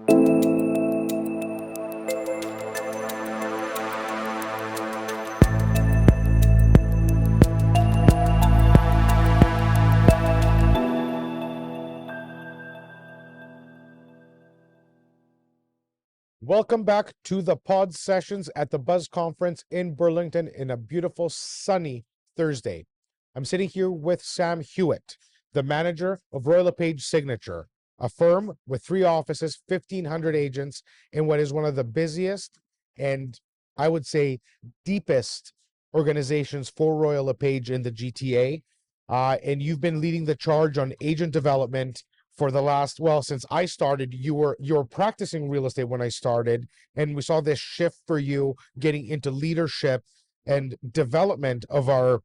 Welcome back to the pod sessions at the Buzz Conference in Burlington in a beautiful sunny Thursday. I'm sitting here with Sam Hewit, the manager of Royal LePage Signature, a firm with 3 offices, 1,500 agents in what is one of the busiest and I would say deepest organizations for Royal LePage in the GTA. And you've been leading the charge on agent development for the last, well, since I started. You were practicing real estate when I started, and we saw this shift for you getting into leadership and development of our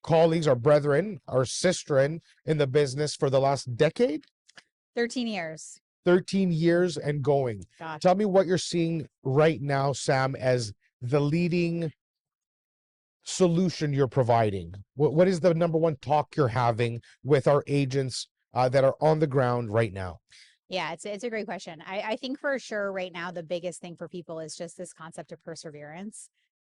colleagues, our brethren, our sisterin in the business for the last decade. 13 years. 13 years and going. Gosh. Tell me what you're seeing right now, Sam, as the leading solution you're providing. What is the number one talk you're having with our agents that are on the ground right now? Yeah, it's a great question. I think for sure right now, the biggest thing for people is just this concept of perseverance.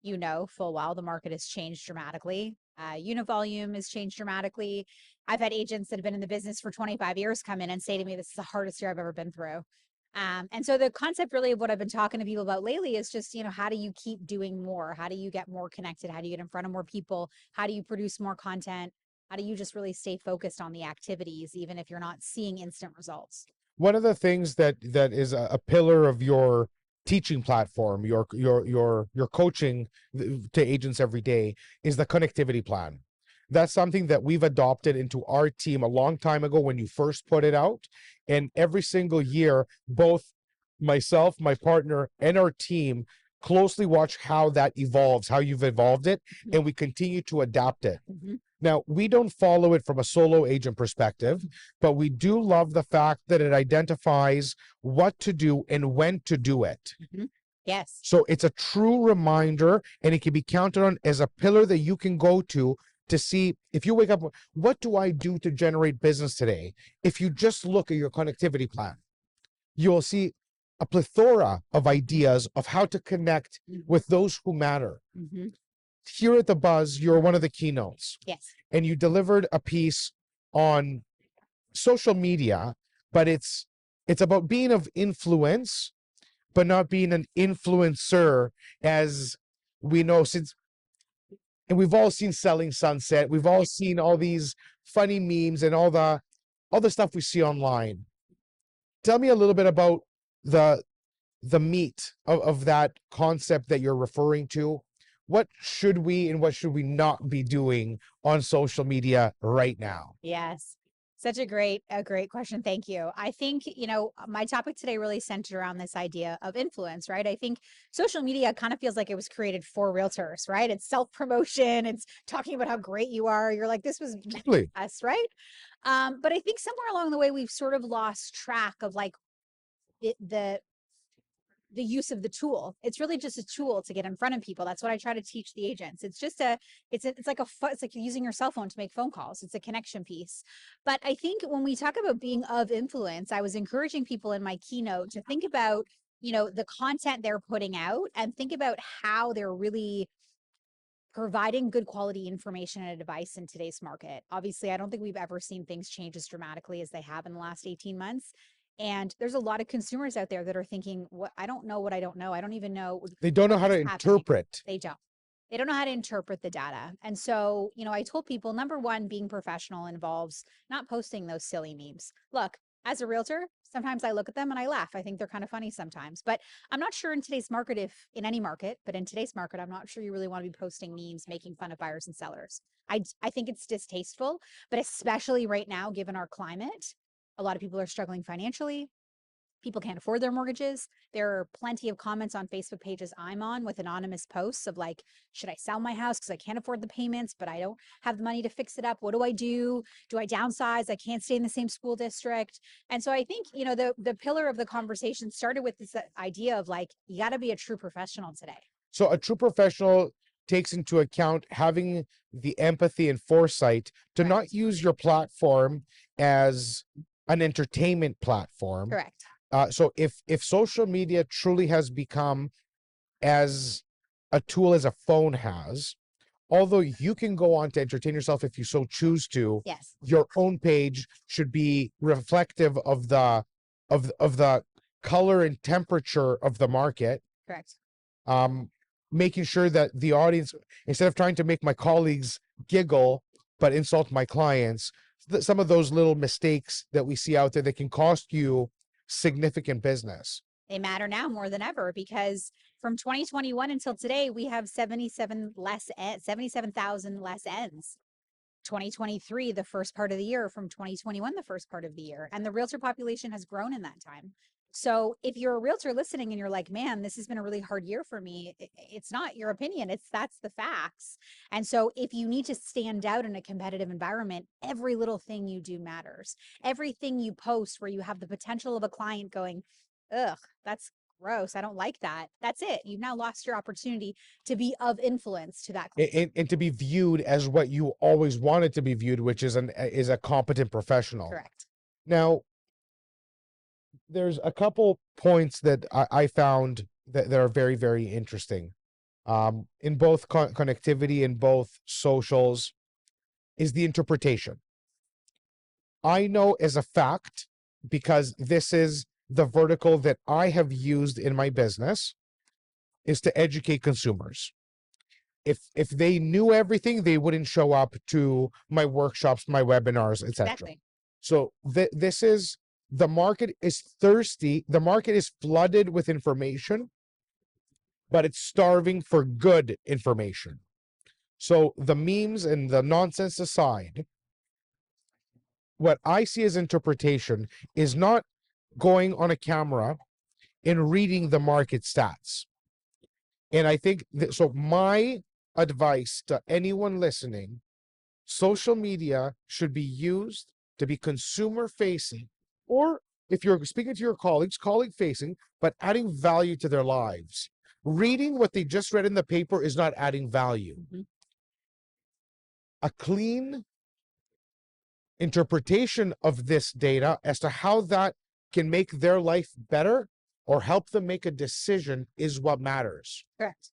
You know, full well, the market has changed dramatically. Unit volume has changed dramatically. I've had agents that have been in the business for 25 years come in and say to me, this is the hardest year I've ever been through. And so the concept really of what I've been talking to people about lately is just, you know, how do you keep doing more? How do you get more connected? How do you get in front of more people? How do you produce more content? How do you just really stay focused on the activities, even if you're not seeing instant results? One of the things that is a pillar of your teaching platform, your coaching to agents every day, is the connectivity plan. That's something that we've adopted into our team a long time ago when you first put it out. And every single year, both myself, my partner, and our team closely watch how that evolves, how you've evolved it, and we continue to adapt it. Now, we don't follow it from a solo agent perspective, but we do love the fact that it identifies what to do and when to do it. Yes. So it's a true reminder, and it can be counted on as a pillar that you can go to see if you wake up, what do I do to generate business today? If you just look at your connectivity plan, you'll see a plethora of ideas of how to connect with those who matter. Here at the Buzz, you're one of the keynotes. Yes. And you delivered a piece on social media, but it's about being of influence, but not being an influencer, as we know, and we've all seen Selling Sunset. We've all seen all these funny memes and all the stuff we see online. Tell me a little bit about the meat of that concept that you're referring to. What should we and what should we not be doing on social media right now? Yes. Such a great question. Thank you. I think, you know, my topic today really centered around this idea of influence, right? I think social media kind of feels like it was created for realtors, right? It's self-promotion. It's talking about how great you are. You're like, this was us, right? But I think somewhere along the way, we've sort of lost track of like the use of the tool. It's really just a tool to get in front of people. That's what I try to teach the agents. It's just it's like using your cell phone to make phone calls. It's a connection piece. But I think when we talk about being of influence, I was encouraging people in my keynote to think about, you know, the content they're putting out and think about how they're really providing good quality information and advice in today's market. Obviously, I don't think we've ever seen things change as dramatically as they have in the last 18 months. And there's a lot of consumers out there that are thinking, "What I don't know, what I don't know. I don't even know." They don't know how to interpret. They don't. They don't know how to interpret the data. And so, you know, I told people, number one, being professional involves not posting those silly memes. Look, as a realtor, sometimes I look at them and I laugh. I think they're kind of funny sometimes. But I'm not sure in today's market, if in any market, but in today's market, I'm not sure you really want to be posting memes making fun of buyers and sellers. I think it's distasteful, but especially right now, given our climate, a lot of people are struggling financially. People can't afford their mortgages. There are plenty of comments on Facebook pages I'm on with anonymous posts of like, should I sell my house because I can't afford the payments, but I don't have the money to fix it up? What do I do? Do I downsize? I can't stay in the same school district. And so I think, you know, the pillar of the conversation started with this idea of like, you got to be a true professional today. So a true professional takes into account having the empathy and foresight to not use your platform as an entertainment platform. Correct. So if social media truly has become as a tool as a phone has, although you can go on to entertain yourself if you so choose to, Yes. your own page should be reflective of the color and temperature of the market. Correct. Making sure that the audience, instead of trying to make my colleagues giggle but insult my clients, some of those little mistakes that we see out there that can cost you significant business. They matter now more than ever, because from 2021 until today, we have 77,000 less ends. 2023, the first part of the year, from 2021, the first part of the year. And the realtor population has grown in that time. So if you're a realtor listening and you're like, man, this has been a really hard year for me, it's not your opinion, that's the facts. And so if you need to stand out in a competitive environment, every little thing you do matters. Everything you post where you have the potential of a client going, ugh, that's gross, I don't like that. That's it. You've now lost your opportunity to be of influence to that client. And to be viewed as what you always wanted to be viewed, which is a competent professional. Correct. Now, there's a couple points that I found that are very, very interesting. In both connectivity, in both socials, is the interpretation. I know as a fact, because this is the vertical that I have used in my business, is to educate consumers. If they knew everything, they wouldn't show up to my workshops, my webinars, etc. Exactly. So this is, the market is thirsty. The market is flooded with information, but it's starving for good information. So the memes and the nonsense aside, what I see as interpretation is not going on a camera and reading the market stats. And I think that, so my advice to anyone listening, social media should be used to be consumer facing, or if you're speaking to your colleagues, colleague facing, but adding value to their lives. Reading what they just read in the paper is not adding value. Mm-hmm. A clean interpretation of this data as to how that can make their life better or help them make a decision is what matters. Correct.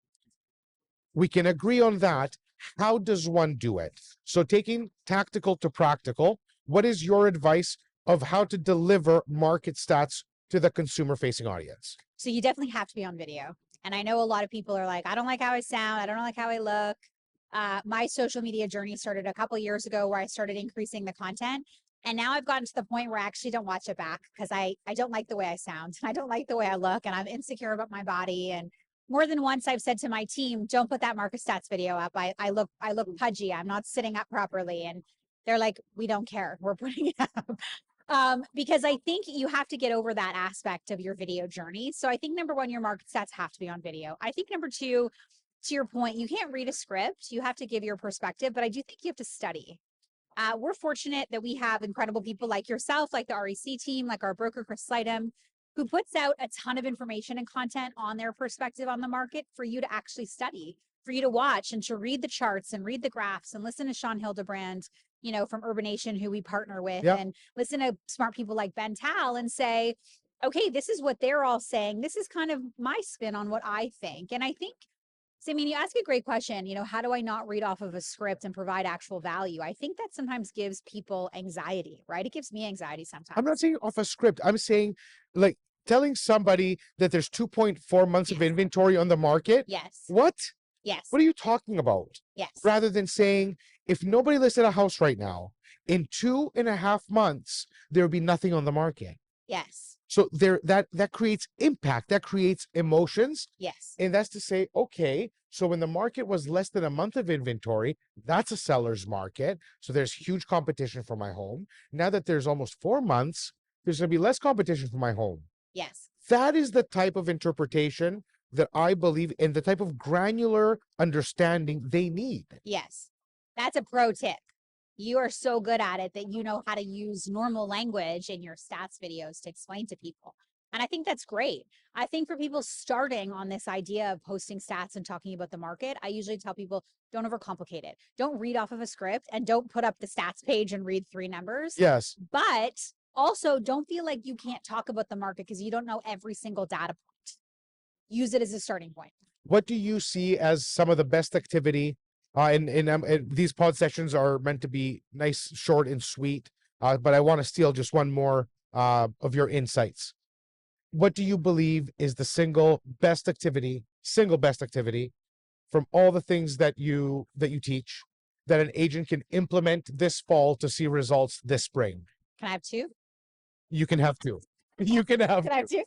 We can agree on that. How does one do it? So taking tactical to practical, what is your advice of how to deliver market stats to the consumer facing audience? So you definitely have to be on video. And I know a lot of people are like, I don't like how I sound, I don't like how I look. My social media journey started a couple years ago where I started increasing the content. And now I've gotten to the point where I actually don't watch it back because I don't like the way I sound and I don't like the way I look and I'm insecure about my body. And more than once I've said to my team, don't put that market stats video up. I look pudgy. I'm not sitting up properly. And they're like, we don't care. We're putting it up. Because I think you have to get over that aspect of your video journey. So I think number one, your market stats have to be on video. I think number two, to your point, you can't read a script. You have to give your perspective, but I do think you have to study. We're fortunate that we have incredible people like yourself, like the REC team, like our broker, Chris Slidham, who puts out a ton of information and content on their perspective on the market for you to actually study, for you to watch and to read the charts and read the graphs and listen to Sean Hildebrand, you know, from Urbanation, who we partner with, Yep. and listen to smart people like Ben Tal and say, okay, this is what they're all saying. This is kind of my spin on what I think. And I think, so, I mean, you ask a great question, you know, how do I not read off of a script and provide actual value? I think that sometimes gives people anxiety, right? It gives me anxiety sometimes. I'm not saying off a script. I'm saying, like, telling somebody that there's 2.4 months of inventory on the market. Yes. What? Yes. What are you talking about? Yes. Rather than saying, if nobody listed a house right now, in 2.5 months, there will be nothing on the market. Yes. So there, that creates impact, that creates emotions. Yes. And that's to say, okay, so when the market was less than a month of inventory, that's a seller's market. So there's huge competition for my home. Now that there's almost 4 months, there's going to be less competition for my home. Yes. That is the type of interpretation that I believe in, the type of granular understanding they need. Yes. That's a pro tip. You are so good at it that you know how to use normal language in your stats videos to explain to people. And I think that's great. I think for people starting on this idea of posting stats and talking about the market, I usually tell people, don't overcomplicate it. Don't read off of a script and don't put up the stats page and read 3 numbers. Yes. But Also, don't feel like you can't talk about the market because you don't know every single data point. Use it as a starting point. What do you see as some of the best activity? And these pod sessions are meant to be nice, short, and sweet. But I want to steal just one more of your insights. What do you believe is the single best activity from all the things that you teach that an agent can implement this fall to see results this spring? Can I have two? You can have two. You can have Can I have two?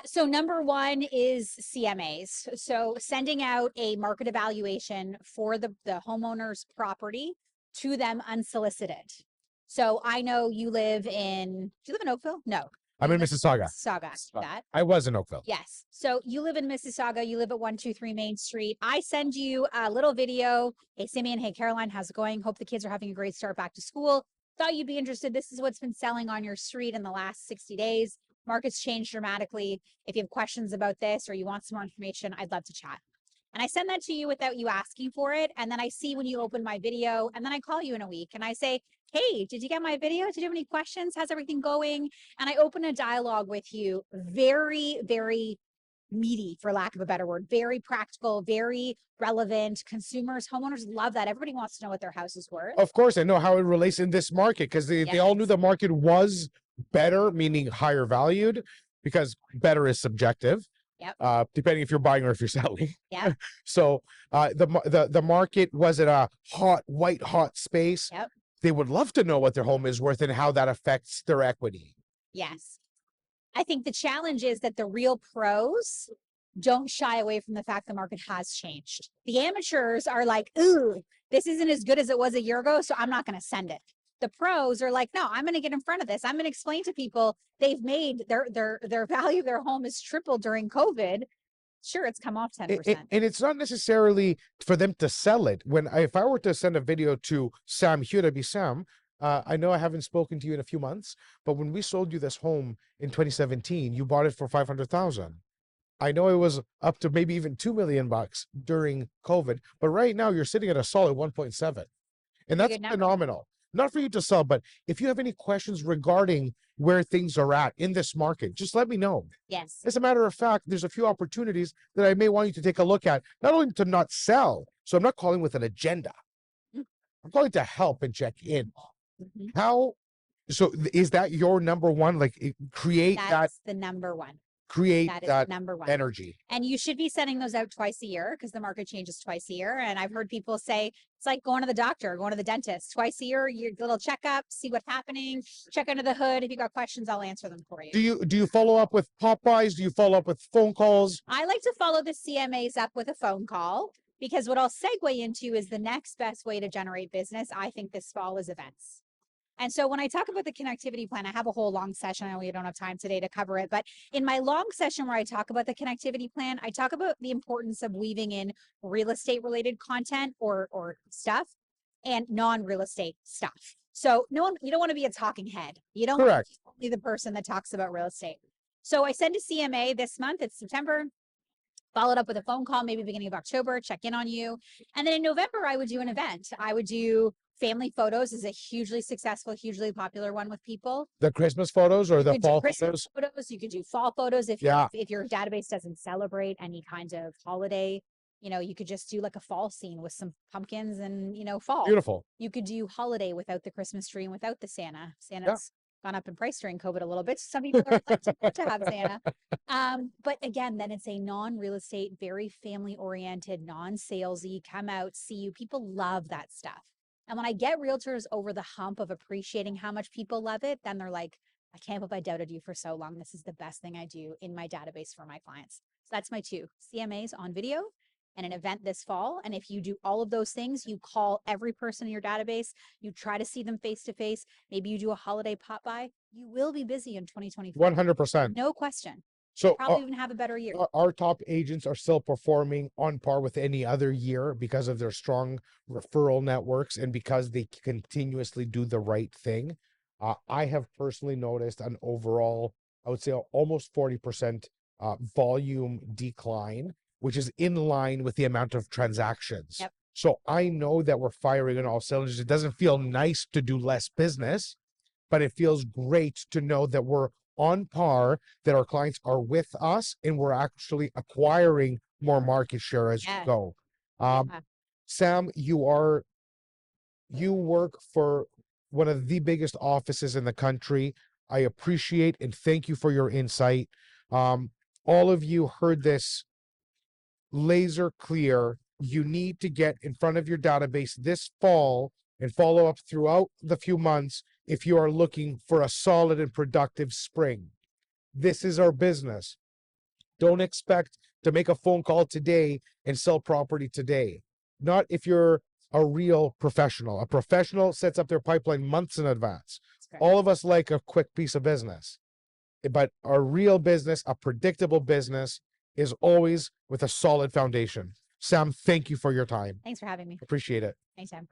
So number one is CMAs. So sending out a market evaluation for the homeowner's property to them unsolicited. So I know you live in, do you live in Oakville? No. I'm in Mississauga. Mississauga. That. I was in Oakville. Yes. So you live in Mississauga, you live at 123 Main Street. I send you a little video. Hey, Simeon. Hey, Caroline, how's it going? Hope the kids are having a great start back to school. Thought you'd be interested. This is what's been selling on your street in the last 60 days. Market's changed dramatically. If you have questions about this or you want some more information, I'd love to chat. And I send that to you without you asking for it. And then I see when you open my video, and then I call you in a week and I say, hey, did you get my video? Did you have any questions? How's everything going? And I open a dialogue with you, very, very meaty, for lack of a better word, very practical, very relevant. Consumers, homeowners love that. Everybody wants to know what their house is worth. Of course, I know how it relates in this market because they all knew the market was better, meaning higher valued, because better is subjective. Yep. Depending if you're buying or if you're selling. Yep. So the market was at a white hot space. Yep. They would love to know what their home is worth and how that affects their equity. Yes. I think the challenge is that the real pros don't shy away from the fact the market has changed. The amateurs are like, ooh, this isn't as good as it was a year ago, so I'm not going to send it. The pros are like, no, I'm going to get in front of this. I'm going to explain to people they've made their value of their home has tripled during COVID. Sure, it's come off 10%. And it's not necessarily for them to sell it. If I were to send a video to Sam Hewit, I'd be Sam. I know I haven't spoken to you in a few months, but when we sold you this home in 2017, you bought it for $500,000. I know it was up to maybe even $2 million during COVID, but right now you're sitting at a solid 1.7, and that's phenomenal. Not for you to sell, but if you have any questions regarding where things are at in this market, just let me know. Yes. As a matter of fact, there's a few opportunities that I may want you to take a look at, not only to not sell. So I'm not calling with an agenda. I'm calling to help and check in. So is that your number one? Like create That's the number one. Create that number one energy. And you should be sending those out twice a year because the market changes twice a year. And I've heard people say it's like going to the doctor, going to the dentist twice a year, your little checkup, see what's happening, check under the hood. If you got questions, I'll answer them for you. Do you follow up with pop-bys? Do you follow up with phone calls? I like to follow the CMAs up with a phone call because what I'll segue into is the next best way to generate business. I think this fall is events. And so when I talk about the connectivity plan, I have a whole long session. I know we don't have time today to cover it, but in my long session where I talk about the connectivity plan, I talk about the importance of weaving in real estate related content or stuff and non-real estate stuff. So you don't want to be a talking head. You don't want to be the person that talks about real estate. So I send a CMA this month. It's September. Followed up with a phone call, maybe beginning of October, check in on you. And then in November, I would do an event. I would do family photos is a hugely successful, hugely popular one with people. The Christmas photos or the fall photos? You could do fall photos if your database doesn't celebrate any kind of holiday. You could just do like a fall scene with some pumpkins and, fall. Beautiful. You could do holiday without the Christmas tree and without the Santa. Santa's gone up in price during COVID a little bit. Some people are like to have Santa. But again, then it's a non-real estate, very family oriented, non-salesy, come out, see you. People love that stuff. And when I get realtors over the hump of appreciating how much people love it, then they're like, I can't believe I doubted you for so long. This is the best thing I do in my database for my clients. So that's my two CMAs on video and an event this fall. And if you do all of those things, you call every person in your database, you try to see them face to face, maybe you do a holiday pop by, you will be busy in 2024. 100%. No question. So probably even have a better year. Our top agents are still performing on par with any other year because of their strong referral networks and because they continuously do the right thing. I have personally noticed an overall, I would say almost 40% volume decline, which is in line with the amount of transactions. Yep. So I know that we're firing on all cylinders. It doesn't feel nice to do less business, but it feels great to know that we're on par, that our clients are with us, and we're actually acquiring more market share as we Yes. go. Yeah. Sam, you work for one of the biggest offices in the country. I appreciate and thank you for your insight. All of you heard this laser clear. You need to get in front of your database this fall and follow up throughout the few months if you are looking for a solid and productive spring. This is our business. Don't expect to make a phone call today and sell property today. Not if you're a real professional. A professional sets up their pipeline months in advance. All of us like a quick piece of business, but a real business, a predictable business, is always with a solid foundation. Sam, thank you for your time. Thanks for having me. Appreciate it. Anytime.